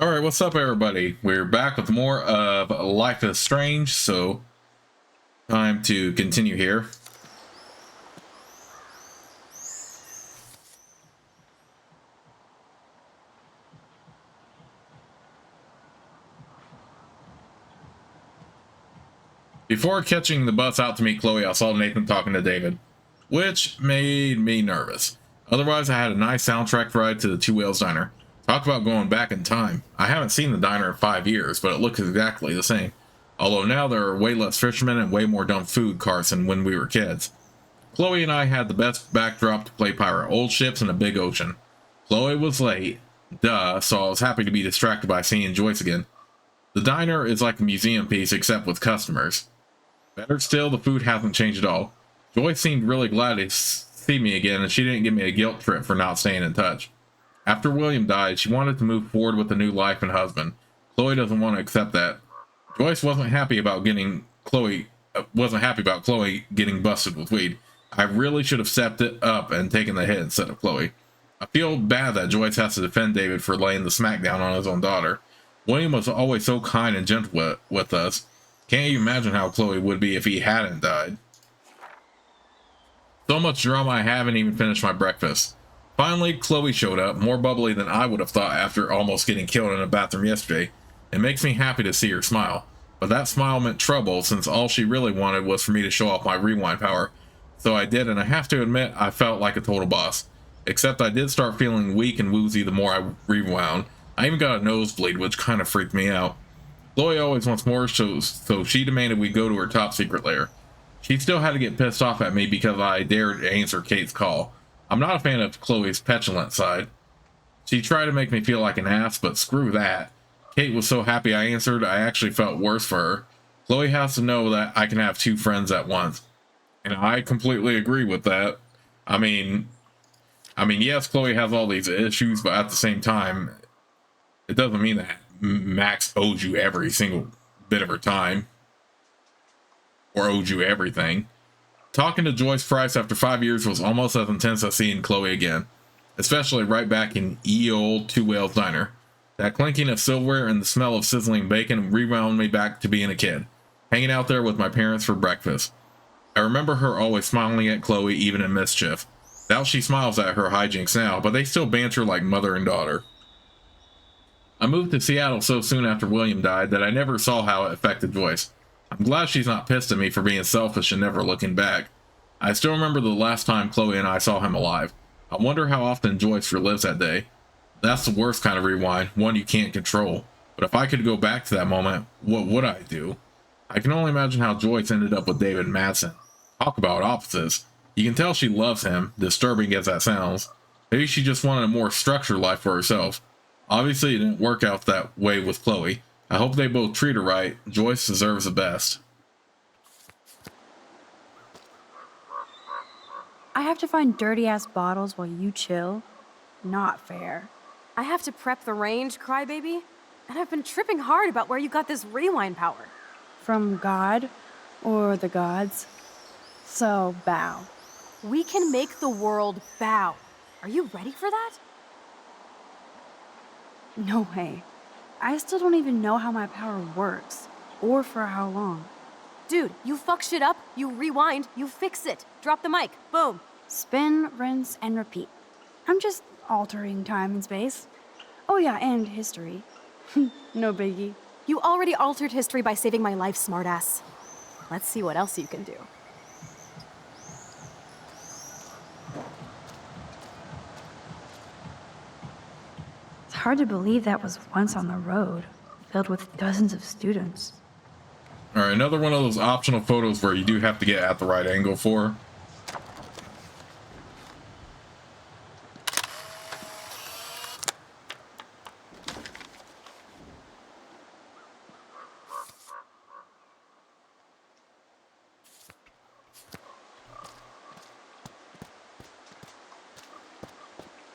All right, what's up, everybody? We're back with more of Life is Strange, so time to continue here. Before catching the bus out to meet Chloe, I saw Nathan talking to David, which made me nervous. Otherwise, I had a nice soundtrack ride to the Two Whales Diner. Talk about going back in time. I haven't seen the diner in 5 years, but it looks exactly the same. Although now there are way less fishermen and way more dumb food carts than when we were kids. Chloe and I had the best backdrop to play pirate, old ships and a big ocean. Chloe was late, duh, so I was happy to be distracted by seeing Joyce again. The diner is like a museum piece except with customers. Better still, the food hasn't changed at all. Joyce seemed really glad to see me again, and she didn't give me a guilt trip for not staying in touch. After William died, she wanted to move forward with a new life and husband. Chloe doesn't want to accept that. Joyce wasn't happy about Chloe getting busted with weed. I really should have stepped it up and taken the hit instead of Chloe. I feel bad that Joyce has to defend David for laying the smackdown on his own daughter. William was always so kind and gentle with us. Can't you imagine how Chloe would be if he hadn't died? So much drama, I haven't even finished my breakfast. Finally, Chloe showed up, more bubbly than I would have thought after almost getting killed in a bathroom yesterday. It makes me happy to see her smile. But that smile meant trouble, since all she really wanted was for me to show off my rewind power. So I did, and I have to admit, I felt like a total boss. Except I did start feeling weak and woozy the more I rewound. I even got a nosebleed, which kind of freaked me out. Chloe always wants more, so she demanded we go to her top secret lair. She still had to get pissed off at me because I dared to answer Kate's call. I'm not a fan of Chloe's petulant side. She tried to make me feel like an ass, but screw that. Kate was so happy I answered, I actually felt worse for her. Chloe has to know that I can have two friends at once. And I completely agree with that. I mean, yes, Chloe has all these issues, but at the same time, it doesn't mean that Max owes you every single bit of her time. Or owes you everything. Talking to Joyce Price after 5 years was almost as intense as seeing Chloe again. Especially right back in ye old Two Whales Diner. That clinking of silverware and the smell of sizzling bacon rewound me back to being a kid. Hanging out there with my parents for breakfast. I remember her always smiling at Chloe even in mischief. Doubt she smiles at her hijinks now, but they still banter like mother and daughter. I moved to Seattle so soon after William died that I never saw how it affected Joyce. I'm glad she's not pissed at me for being selfish and never looking back. I still remember the last time Chloe and I saw him alive. I wonder how often Joyce relives that day. That's the worst kind of rewind, one you can't control. But if I could go back to that moment, what would I do? I can only imagine how Joyce ended up with David Madsen. Talk about opposites. You can tell she loves him, disturbing as that sounds. Maybe she just wanted a more structured life for herself. Obviously, it didn't work out that way with Chloe. I hope they both treat her right. Joyce deserves the best. I have to find dirty-ass bottles while you chill? Not fair. I have to prep the range, crybaby. And I've been tripping hard about where you got this rewind power. From God? Or the gods? So, bow. We can make the world bow. Are you ready for that? No way. I still don't even know how my power works. Or for how long. Dude, you fuck shit up, you rewind, you fix it. Drop the mic, boom. Spin, rinse, and repeat. I'm just altering time and space. Oh yeah, and history. No biggie. You already altered history by saving my life, smartass. Let's see what else you can do. It's hard to believe that was once on the road, filled with dozens of students. Alright, another one of those optional photos where you do have to get at the right angle for.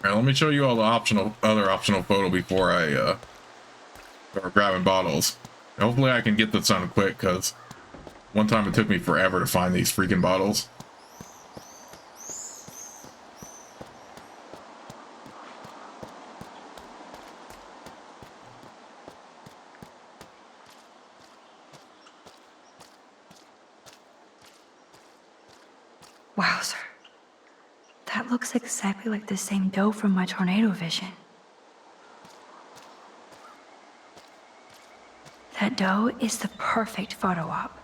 Alright, let me show you all the other optional photo before I start grabbing bottles. Hopefully I can get this done quick, because one time it took me forever to find these freaking bottles. Wowzer. That looks exactly like the same doe from my tornado vision. That doe is the perfect photo op.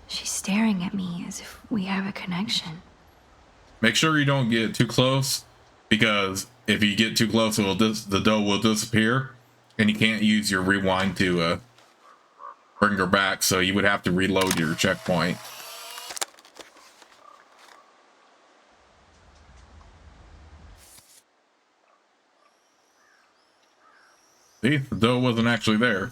She's staring at me as if we have a connection. Make sure you don't get too close, because if you get too close, the doe will disappear, and you can't use your rewind to bring her back. So you would have to reload your checkpoint. See, the doe wasn't actually there.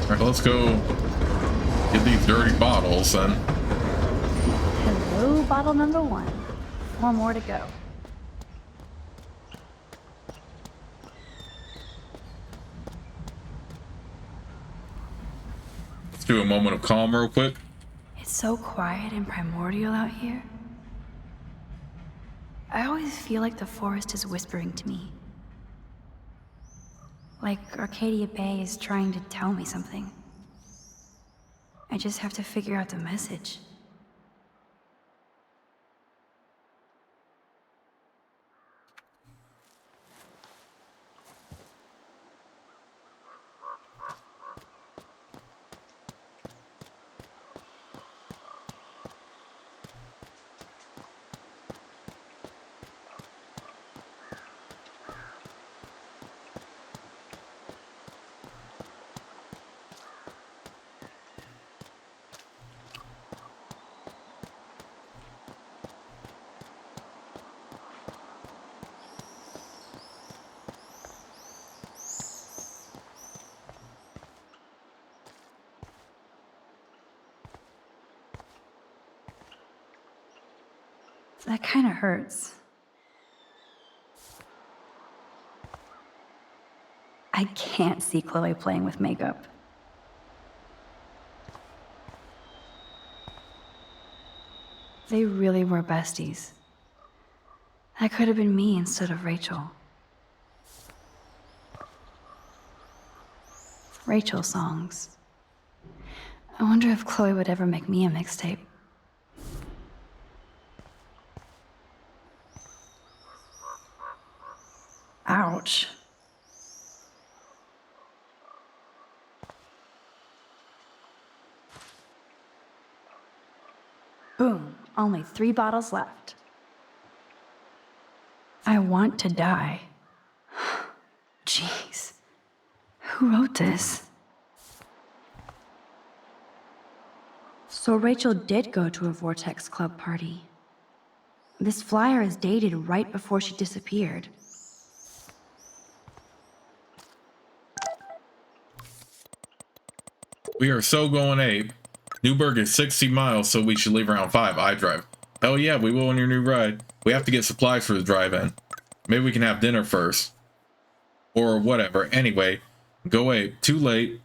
All right, let's go get these dirty bottles then. Hello, bottle number 1. 4 more to go. Let's do a moment of calm real quick. It's so quiet and primordial out here. I always feel like the forest is whispering to me. Like Arcadia Bay is trying to tell me something. I just have to figure out the message. That kind of hurts. I can't see Chloe playing with makeup. They really were besties. That could have been me instead of Rachel. Rachel songs. I wonder if Chloe would ever make me a mixtape. Ouch. Boom, only 3 bottles left. I want to die. Jeez. Who wrote this? So Rachel did go to a Vortex Club party. This flyer is dated right before she disappeared. We are so going ape. Newburgh is 60 miles, so we should leave around 5. I drive. Hell yeah, we will on your new ride. We have to get supplies for the drive-in. Maybe we can have dinner first. Or whatever. Anyway, go ape. Too late.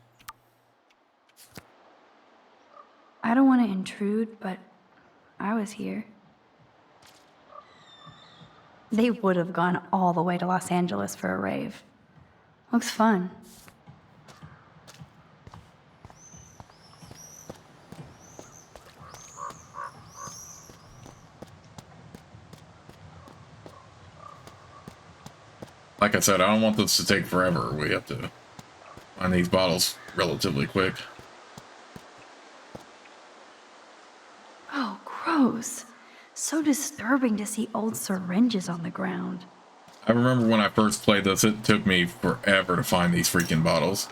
I don't want to intrude, but I was here. They would have gone all the way to Los Angeles for a rave. Looks fun. Like I said, I don't want this to take forever. We have to find these bottles relatively quick. Oh, gross. So disturbing to see old syringes on the ground. I remember when I first played this, it took me forever to find these freaking bottles.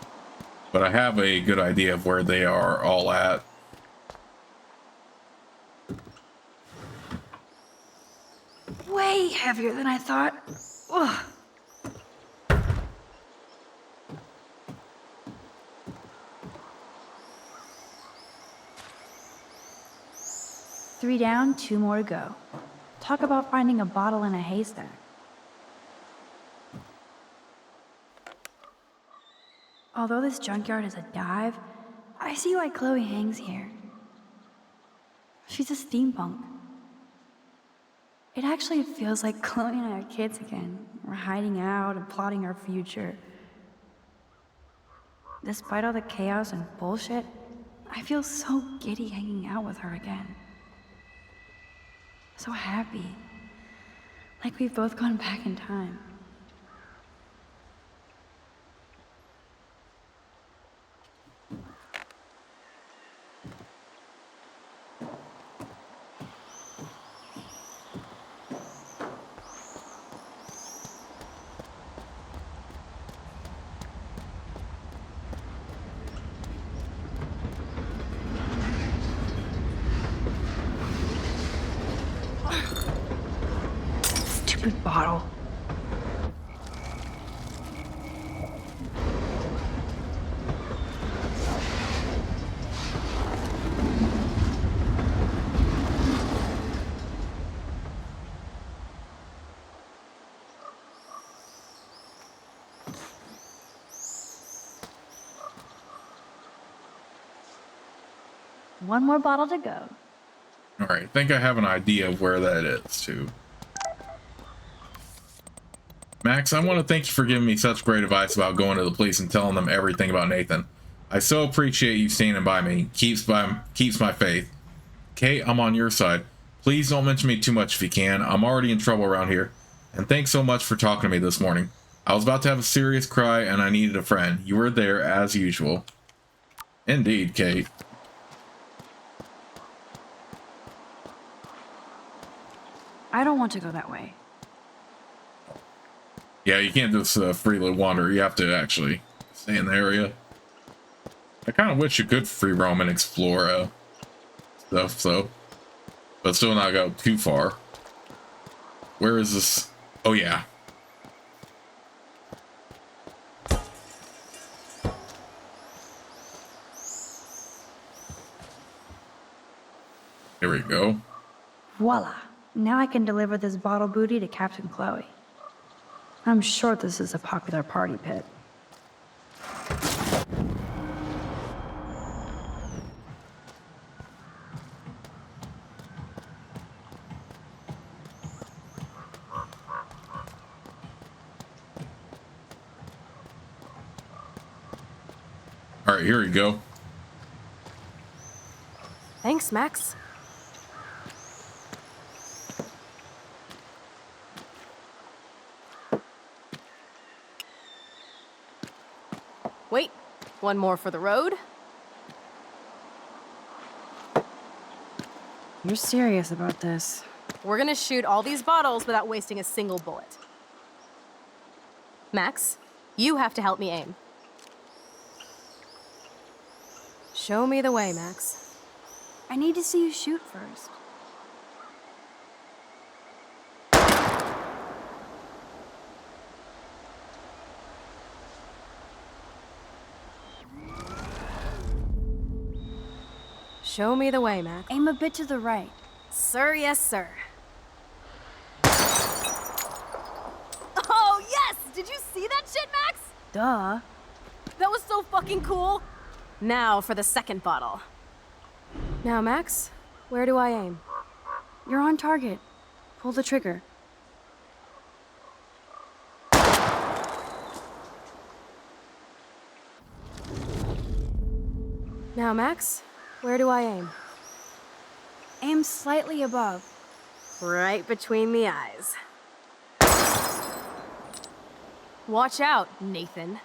But I have a good idea of where they are all at. Way heavier than I thought. Ugh. Three down, 2 more to go. Talk about finding a bottle in a haystack. Although this junkyard is a dive, I see why Chloe hangs here. She's a steampunk. It actually feels like Chloe and I are kids again. We're hiding out and plotting our future. Despite all the chaos and bullshit, I feel so giddy hanging out with her again. So happy. Like we've both gone back in time. Stupid bottle. One more bottle to go. All right, I think I have an idea of where that is too. Max, I want to thank you for giving me such great advice about going to the police and telling them everything about Nathan. I so appreciate you standing by me. Keeps my faith. Kate, I'm on your side. Please don't mention me too much if you can. I'm already in trouble around here. And thanks so much for talking to me this morning. I was about to have a serious cry and I needed a friend. You were there as usual. Indeed, Kate. I don't want to go that way. Yeah, you can't just freely wander. You have to actually stay in the area. I kind of wish you could free roam and explore stuff, so. But still not go too far. Where is this? Oh, yeah. Here we go. Voila. Now I can deliver this bottle booty to Captain Chloe. I'm sure this is a popular party pit. All right, here we go. Thanks, Max. Wait, one more for the road. You're serious about this? We're gonna shoot all these bottles without wasting a single bullet. Max, you have to help me aim. Show me the way, Max. I need to see you shoot first. Show me the way, Max. Aim a bit to the right. Sir, yes, sir. Oh, yes! Did you see that shit, Max? Duh. That was so fucking cool. Now for the second bottle. Now, Max, where do I aim? You're on target. Pull the trigger. Now, Max, where do I aim? Aim slightly above. Right between the eyes. Watch out, Nathan.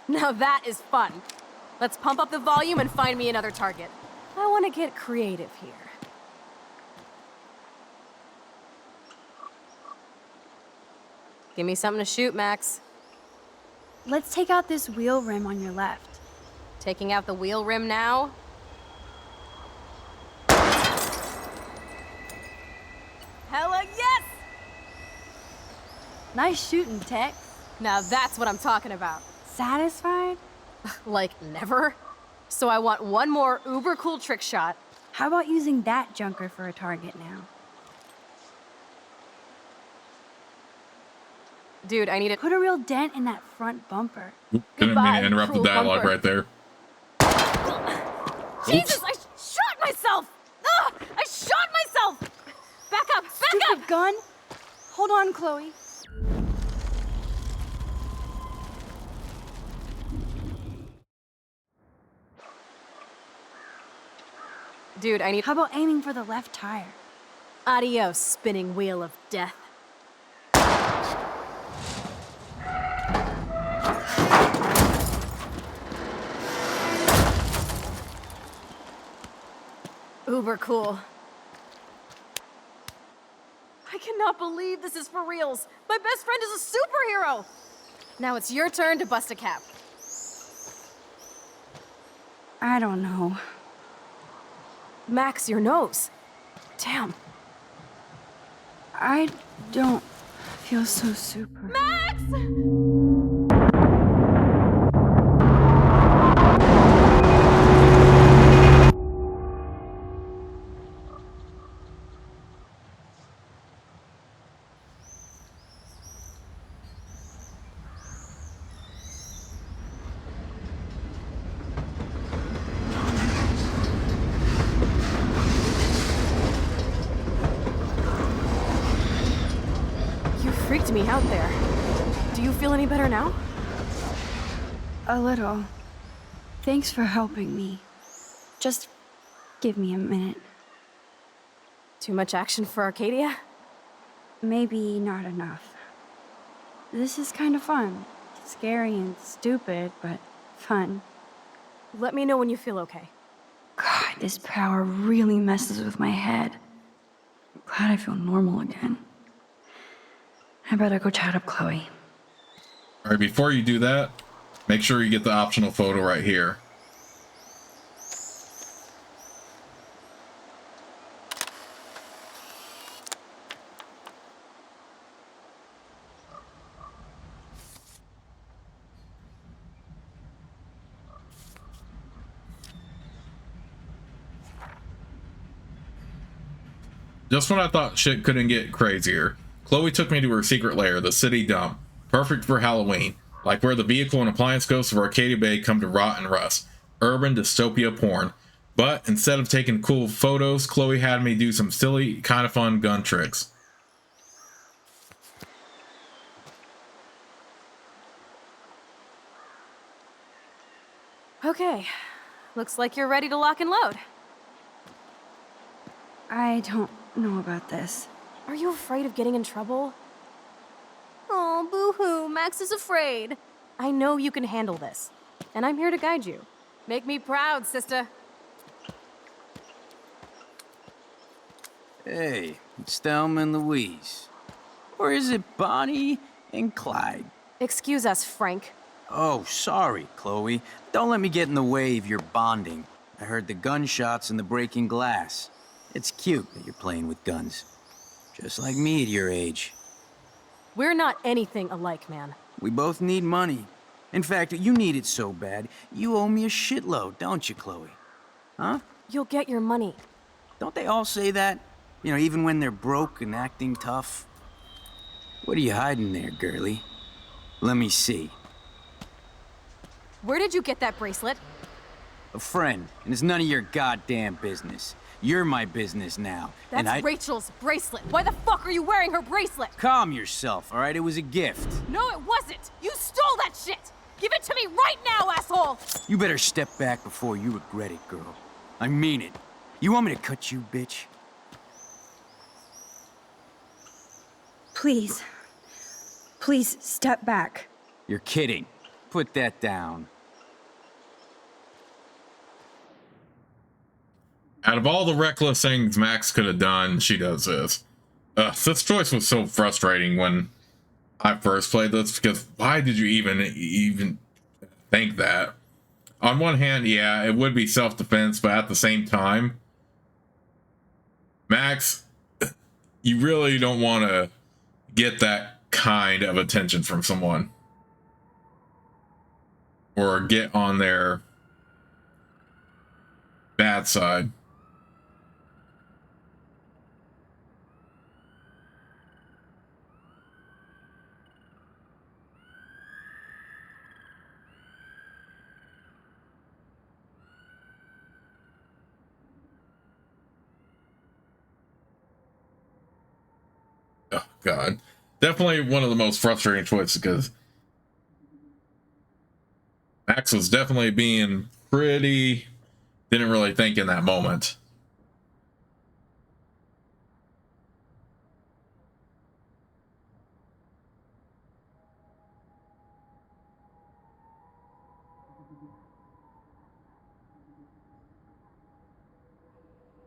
Now that is fun. Let's pump up the volume and find me another target. I want to get creative here. Give me something to shoot, Max. Let's take out this wheel rim on your left. Taking out the wheel rim now? Hella yes! Nice shooting, Tex. Now that's what I'm talking about. Satisfied? Like, never? So I want one more uber cool trick shot. How about using that junker for a target now? Dude, I need it. Put a real dent in that front bumper. Didn't mean Goodbye, to interrupt the cruel dialogue bumper. right there. Jesus, I shot myself! Ugh, I shot myself! Back up, back Stupid up! gun. Hold on, Chloe. Dude, I need. How about aiming for the left tire? Adios, spinning wheel of death. Uber cool. I cannot believe this is for reals. My best friend is a superhero. Now it's your turn to bust a cap. I don't know. Max, your nose. Damn. I don't feel so super. Max! You freaked me out there. Do you feel any better now? A little. Thanks for helping me. Just give me a minute. Too much action for Arcadia? Maybe not enough. This is kind of fun. Scary and stupid, but fun. Let me know when you feel okay. God, this power really messes with my head. I'm glad I feel normal again. I better go chat up Chloe. All right, before you do that, make sure you get the optional photo right here. Just when I thought shit couldn't get crazier, Chloe took me to her secret lair, the city dump. Perfect for Halloween, like where the vehicle and appliance ghosts of Arcadia Bay come to rot and rust. Urban dystopia porn. But instead of taking cool photos, Chloe had me do some silly, kind of fun gun tricks. Okay. Looks like you're ready to lock and load. I don't know about this. Are you afraid of getting in trouble? Oh, boo-hoo, Max is afraid. I know you can handle this, and I'm here to guide you. Make me proud, sister. Hey, it's Thelma and Louise. Or is it Bonnie and Clyde? Excuse us, Frank. Oh, sorry, Chloe. Don't let me get in the way of your bonding. I heard the gunshots and the breaking glass. It's cute that you're playing with guns. Just like me at your age. We're not anything alike, man. We both need money. In fact, you need it so bad, you owe me a shitload, don't you, Chloe? Huh? You'll get your money. Don't they all say that? You know, even when they're broke and acting tough? What are you hiding there, girlie? Let me see. Where did you get that bracelet? A friend, and it's none of your goddamn business. You're my business now, That's and I... Rachel's bracelet. Why the fuck are you wearing her bracelet? Calm yourself, all right? It was a gift. No, it wasn't. You stole that shit. Give it to me right now, asshole. You better step back before you regret it, girl. I mean it. You want me to cut you, bitch? Please. Please step back. You're kidding. Put that down. Out of all the reckless things Max could have done, she does this. This choice was so frustrating when I first played this, because why did you even think that? On one hand, yeah, it would be self-defense, but at the same time, Max, you really don't want to get that kind of attention from someone. Or get on their bad side. Oh, God. Definitely one of the most frustrating choices because Max was definitely being pretty... Didn't really think in that moment.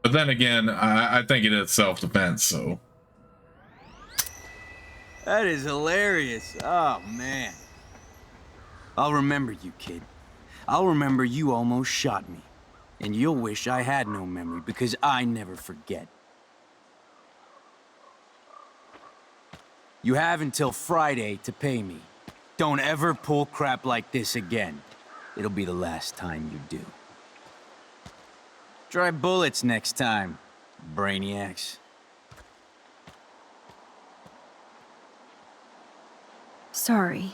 But then again, I think it is self-defense, so... That is hilarious. Oh, man. I'll remember you, kid. I'll remember you almost shot me. And you'll wish I had no memory, because I never forget. You have until Friday to pay me. Don't ever pull crap like this again. It'll be the last time you do. Try bullets next time, brainiacs. Sorry.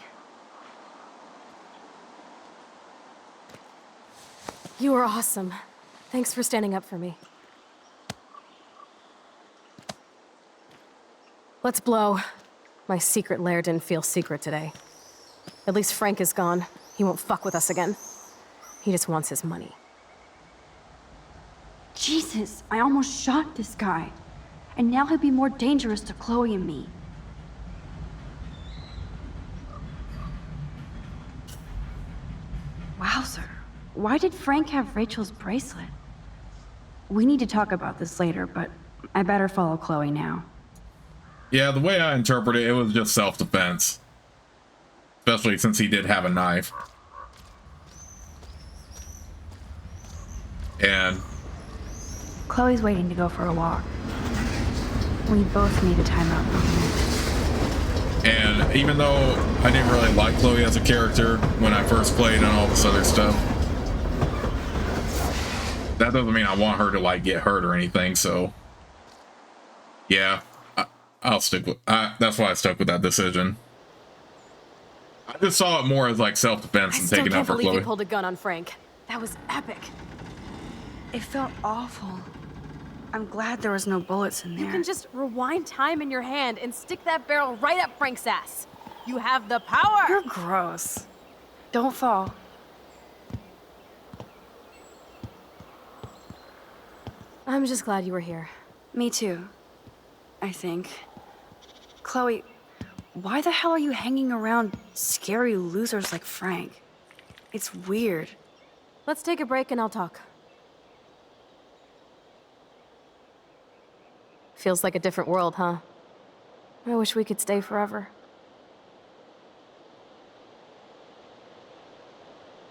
You were awesome. Thanks for standing up for me. Let's blow. My secret lair didn't feel secret today. At least Frank is gone. He won't fuck with us again. He just wants his money. Jesus, I almost shot this guy. And now he'll be more dangerous to Chloe and me. Wowzer. Why did Frank have Rachel's bracelet? We need to talk about this later, but I better follow Chloe now. Yeah, the way I interpret it, it was just self-defense. Especially since he did have a knife. And... Chloe's waiting to go for a walk. We both need a timeout moment. And even though I didn't really like Chloe as a character when I first played and all this other stuff, that doesn't mean I want her to like get hurt or anything, so yeah, I'll stick with that's why I stuck with that decision. I just saw it more as like self-defense and taking out for I still can't believe Chloe. you pulled a gun on Frank. That was epic. It felt awful. I'm glad there was no bullets in there. You can just rewind time in your hand and stick that barrel right up Frank's ass. You have the power! You're gross. Don't fall. I'm just glad you were here. Me too, I think. Chloe, why the hell are you hanging around scary losers like Frank? It's weird. Let's take a break and I'll talk. Feels like a different world, huh? I wish we could stay forever.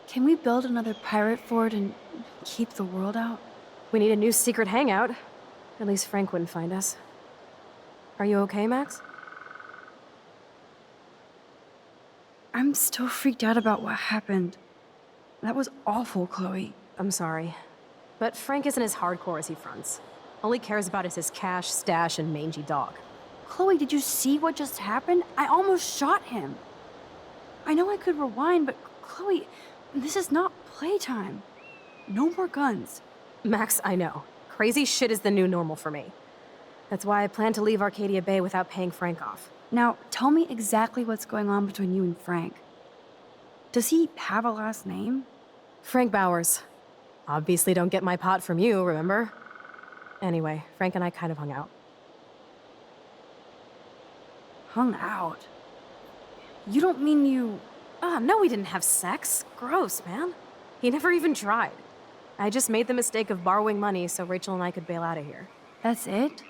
Can we build another pirate fort and keep the world out? We need a new secret hangout. At least Frank wouldn't find us. Are you okay, Max? I'm still freaked out about what happened. That was awful, Chloe. I'm sorry. But Frank isn't as hardcore as he fronts. All he cares about is his cash, stash, and mangy dog. Chloe, did you see what just happened? I almost shot him. I know I could rewind, but Chloe, this is not playtime. No more guns. Max, I know. Crazy shit is the new normal for me. That's why I plan to leave Arcadia Bay without paying Frank off. Now, tell me exactly what's going on between you and Frank. Does he have a last name? Frank Bowers. Obviously don't get my pot from you, remember? Anyway, Frank and I kind of hung out. Hung out? You don't mean you... No, we didn't have sex. Gross, man. He never even tried. I just made the mistake of borrowing money so Rachel and I could bail out of here. That's it?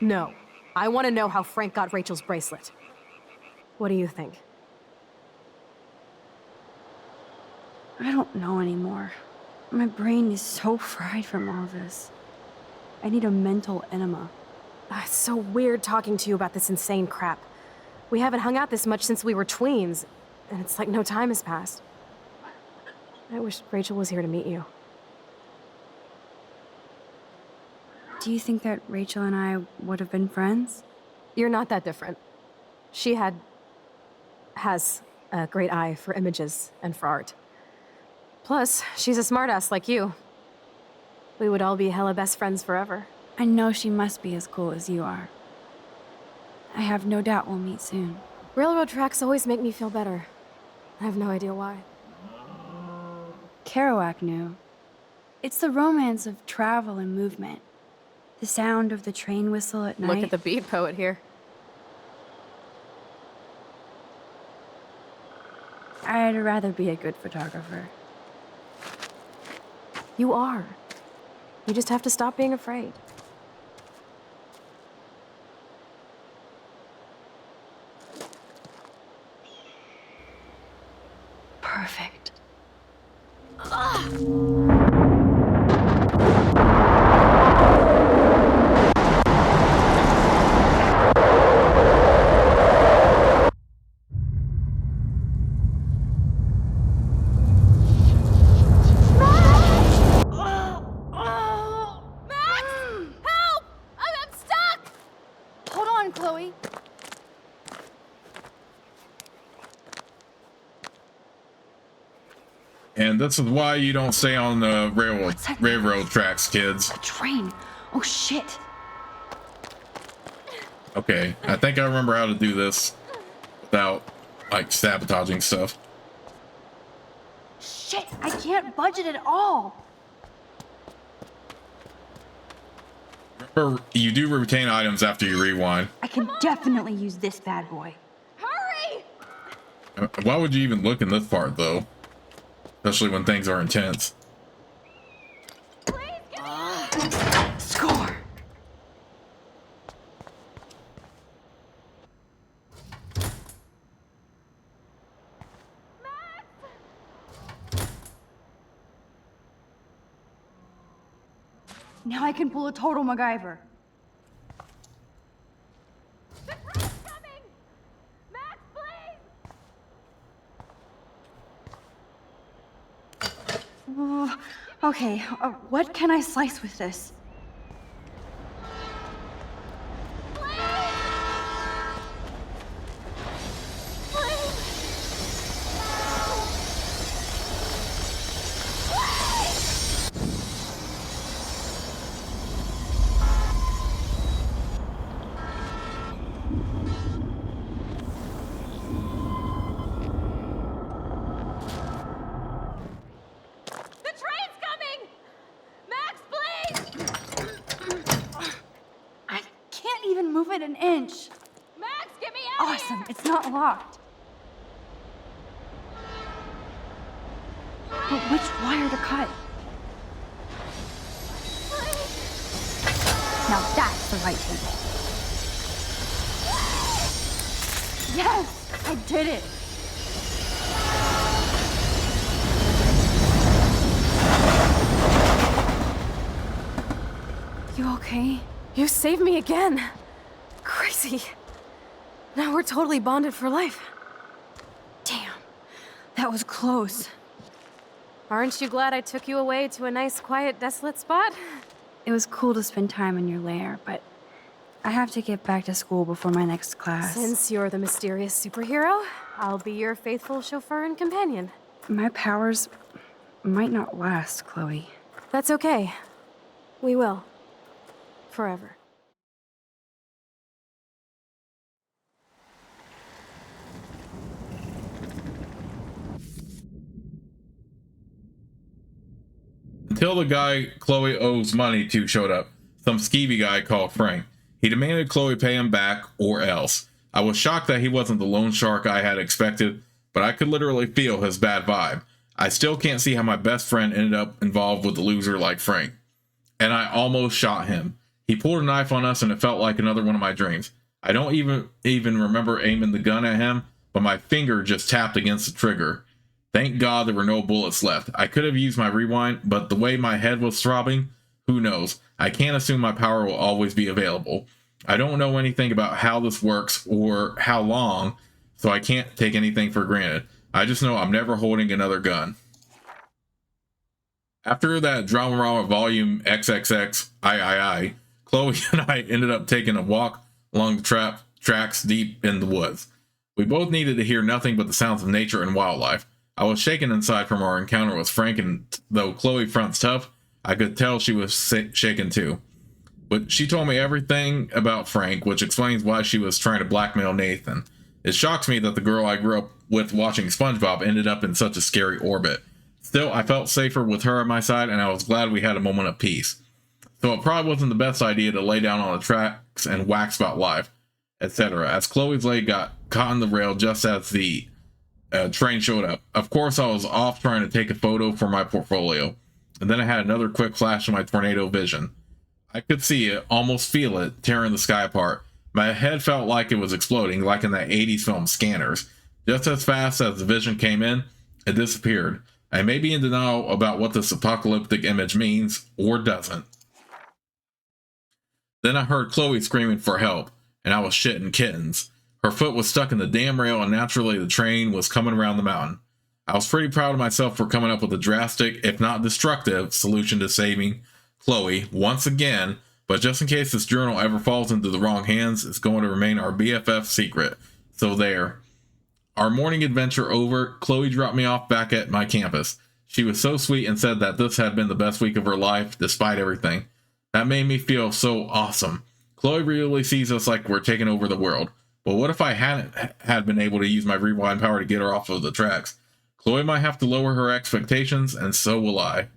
No. I want to know how Frank got Rachel's bracelet. What do you think? I don't know anymore. My brain is so fried from all this. I need a mental enema. It's so weird talking to you about this insane crap. We haven't hung out this much since we were tweens, and it's like no time has passed. I wish Rachel was here to meet you. Do you think that Rachel and I would have been friends? You're not that different. She has a great eye for images and for art. Plus, she's a smartass like you. We would all be hella best friends forever. I know she must be as cool as you are. I have no doubt we'll meet soon. Railroad tracks always make me feel better. I have no idea why. Kerouac knew. It's the romance of travel and movement. The sound of the train whistle at night. Look at the beat poet here. I'd rather be a good photographer. You are. You just have to stop being afraid. Perfect. Help! I'm stuck! Hold on, Chloe. And this is why you don't stay on the railroad tracks, kids. A train. Oh, shit. Okay, I think I remember how to do this without, like, sabotaging stuff. Shit, I can't budget at all. Remember, you do retain items after you rewind. I can definitely use this bad boy. Hurry! Why would you even look in this part, though? Especially when things are intense. Please get Score. Now I can pull a total MacGyver. The train's coming! Max, please! Okay, what can I slice with this? The train's coming! Max, please! I can't even move it an inch. Max, get me out of Awesome, here! it's not locked. But which wire to cut? Now that's the right cable. Yes, I did it. You okay? You saved me again. Crazy. Now we're totally bonded for life. Damn, that was close. Aren't you glad I took you away to a nice, quiet, desolate spot? It was cool to spend time in your lair, but I have to get back to school before my next class. Since you're the mysterious superhero, I'll be your faithful chauffeur and companion. My powers might not last, Chloe. That's okay. We will. Forever. Until the guy Chloe owes money to showed up, some skeevy guy called Frank. He demanded Chloe pay him back or else. I was shocked that he wasn't the loan shark I had expected, but I could literally feel his bad vibe. I still can't see how my best friend ended up involved with a loser like Frank. And I almost shot him. He pulled a knife on us and it felt like another one of my dreams. I don't even remember aiming the gun at him, but my finger just tapped against the trigger. Thank God there were no bullets left. I could have used my rewind, but the way my head was throbbing, who knows? I can't assume my power will always be available. I don't know anything about how this works or how long, so I can't take anything for granted. I just know I'm never holding another gun. After that Drama Volume XXX Chloe and I ended up taking a walk along the tracks deep in the woods. We both needed to hear nothing but the sounds of nature and wildlife. I was shaken inside from our encounter with Frank, and though Chloe fronts tough, I could tell she was shaken too. But she told me everything about Frank, which explains why she was trying to blackmail Nathan. It shocks me that the girl I grew up with watching SpongeBob ended up in such a scary orbit. Still, I felt safer with her at my side, and I was glad we had a moment of peace. So it probably wasn't the best idea to lay down on the tracks and wax about life, etc., as Chloe's leg got caught in the rail just as the train showed up. Of course, I was off trying to take a photo for my portfolio, and then I had another quick flash of my tornado vision. I could see it, almost feel it, tearing the sky apart. My head felt like it was exploding, like in that 80s film Scanners. Just as fast as the vision came in, it disappeared. I may be in denial about what this apocalyptic image means, or doesn't. Then I heard Chloe screaming for help, and I was shitting kittens. Her foot was stuck in the damn rail, and naturally the train was coming around the mountain. I was pretty proud of myself for coming up with a drastic, if not destructive, solution to saving Chloe once again, but just in case this journal ever falls into the wrong hands, it's going to remain our BFF secret. So there. Our morning adventure over, Chloe dropped me off back at my campus. She was so sweet and said that this had been the best week of her life, despite everything. That made me feel so awesome. Chloe really sees us like we're taking over the world. But what if I hadn't had been able to use my rewind power to get her off of the tracks? Chloe might have to lower her expectations, and so will I.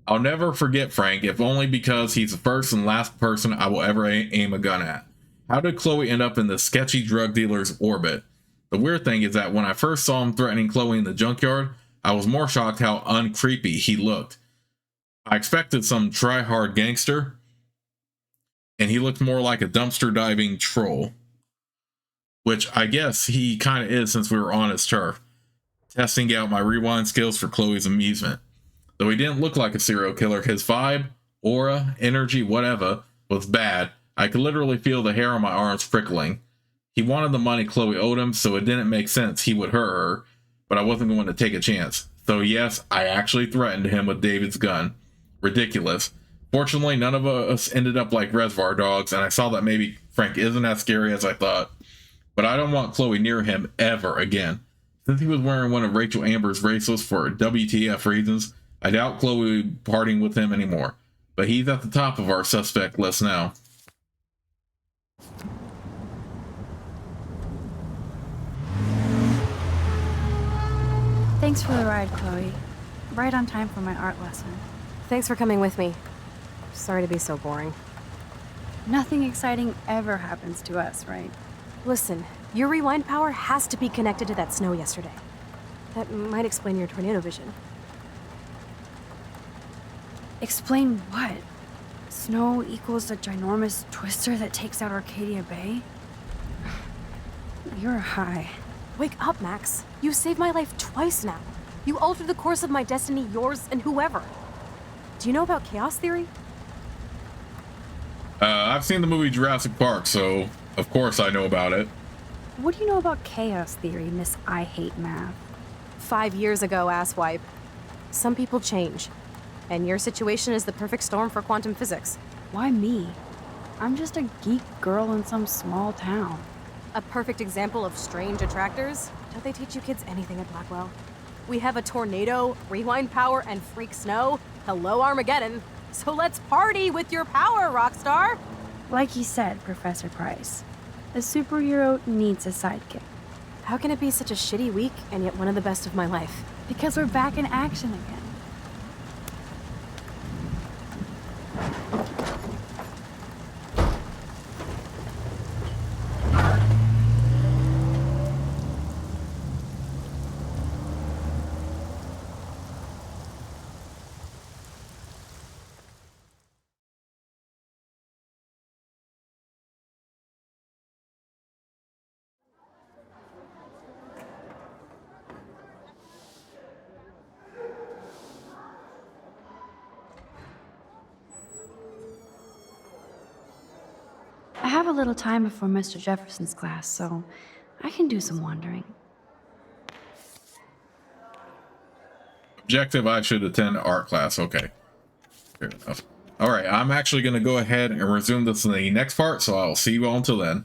I'll never forget Frank, if only because he's the first and last person I will ever aim a gun at. How did Chloe end up in the sketchy drug dealer's orbit? The weird thing is that when I first saw him threatening Chloe in the junkyard, I was more shocked how uncreepy he looked. I expected some try-hard gangster, and he looked more like a dumpster diving troll. Which I guess he kind of is since we were on his turf, testing out my rewind skills for Chloe's amusement. Though he didn't look like a serial killer, his vibe, aura, energy, whatever, was bad. I could literally feel the hair on my arms prickling. He wanted the money Chloe owed him, so it didn't make sense he would hurt her, but I wasn't going to take a chance. So yes, I actually threatened him with David's gun. Ridiculous. Fortunately, none of us ended up like Reservoir Dogs, and I saw that maybe Frank isn't as scary as I thought. But I don't want Chloe near him ever again. Since he was wearing one of Rachel Amber's bracelets for WTF reasons, I doubt Chloe will be parting with him anymore. But he's at the top of our suspect list now. Thanks for the ride, Chloe. Right on time for my art lesson. Thanks for coming with me. Sorry to be so boring. Nothing exciting ever happens to us, right? Listen, your rewind power has to be connected to that snow yesterday. That might explain your tornado vision. Explain what? Snow equals the ginormous twister that takes out Arcadia Bay? You're high. Wake up, Max. You saved my life twice now. You altered the course of my destiny, yours, and whoever. Do you know about chaos theory? I've seen the movie Jurassic Park, so of course I know about it. What do you know about chaos theory, Miss I Hate Math? 5 years ago, asswipe. Some people change. And your situation is the perfect storm for quantum physics. Why me? I'm just a geek girl in some small town. A perfect example of strange attractors? Don't they teach you kids anything at Blackwell? We have a tornado, rewind power, and freak snow. Hello, Armageddon. So let's party with your power, Rockstar! Like you said, Professor Price, a superhero needs a sidekick. How can it be such a shitty week and yet one of the best of my life? Because we're back in action again. I have a little time before Mr. Jefferson's class, so I can do some wandering. Objective, I should attend art class. Okay. Fair enough. Alright, I'm actually going to go ahead and resume this in the next part, so I'll see you all until then.